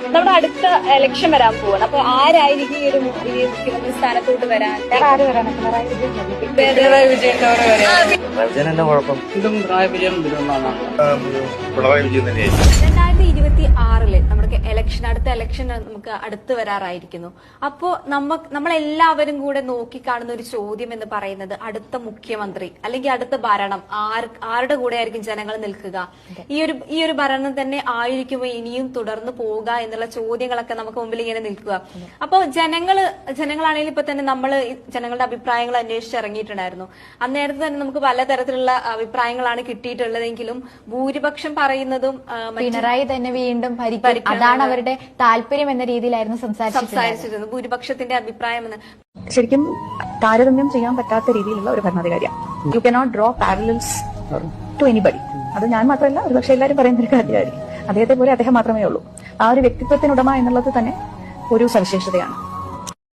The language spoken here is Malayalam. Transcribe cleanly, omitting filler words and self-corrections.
നമ്മുടെ അടുത്ത ഇലക്ഷൻ വരാൻ പോവാണ്. അപ്പൊ ആരായിരിക്കും ഈ ഒരു മുഖ്യമന്ത്രി സ്ഥാനത്തോട്ട് വരാൻ? ആര് വരാനാ? പിണറായി വിജയൻ വിജയന്റെ കുഴപ്പം ഇതും പിണറായി വിജയൻ വരുമെന്നാണ്. പിണറായി വിജയൻ തന്നെയായിരിക്കും. 2026 നമ്മുടെ അടുത്ത ഇലക്ഷൻ നമുക്ക് അടുത്ത് വരാറായിരിക്കുന്നു. അപ്പോ നമ്മളെല്ലാവരും കൂടെ നോക്കിക്കാണുന്ന ഒരു ചോദ്യം എന്ന് പറയുന്നത് അടുത്ത മുഖ്യമന്ത്രി അല്ലെങ്കിൽ അടുത്ത ഭരണം ആരുടെ കൂടെ ആയിരിക്കും ജനങ്ങൾ നിൽക്കുക? ഈ ഒരു ഭരണം തന്നെ ആയിരിക്കുമോ ഇനിയും തുടർന്ന് പോവുക എന്നുള്ള ചോദ്യങ്ങളൊക്കെ നമുക്ക് മുമ്പിൽ ഇങ്ങനെ നിൽക്കുക. അപ്പോ ജനങ്ങളാണെങ്കിൽ ഇപ്പൊ തന്നെ നമ്മള് ജനങ്ങളുടെ അഭിപ്രായങ്ങൾ അന്വേഷിച്ച് ഇറങ്ങിയിട്ടുണ്ടായിരുന്നു. അന്നേരത്ത് തന്നെ നമുക്ക് പലതരത്തിലുള്ള അഭിപ്രായങ്ങളാണ് കിട്ടിയിട്ടുള്ളതെങ്കിലും ഭൂരിപക്ഷം പറയുന്നതും പിണറായി തന്നെ വീണ്ടും ഭരിക്കും, അതാണ് അവരുടെ താല്പര്യം എന്ന രീതിയിലായിരുന്നു സംസാരിച്ചിരുന്നത്. ഭൂരിപക്ഷത്തിന്റെ അഭിപ്രായം ശരിക്കും താരതമ്യം ചെയ്യാൻ പറ്റാത്ത രീതിയിലുള്ള ഒരു ഭരണാധികാരിയാണ്. You cannot draw parallels to anybody. അത് ഞാൻ മാത്രമല്ല, ഒരുപക്ഷെ എല്ലാവരും പറയുന്ന ഒരു കാര്യമായിരിക്കും. അദ്ദേഹത്തെ പോലെ അദ്ദേഹം മാത്രമേ ഉള്ളൂ. ആ ഒരു വ്യക്തിത്വത്തിനുടമ എന്നുള്ളത് തന്നെ ഒരു സവിശേഷതയാണ്.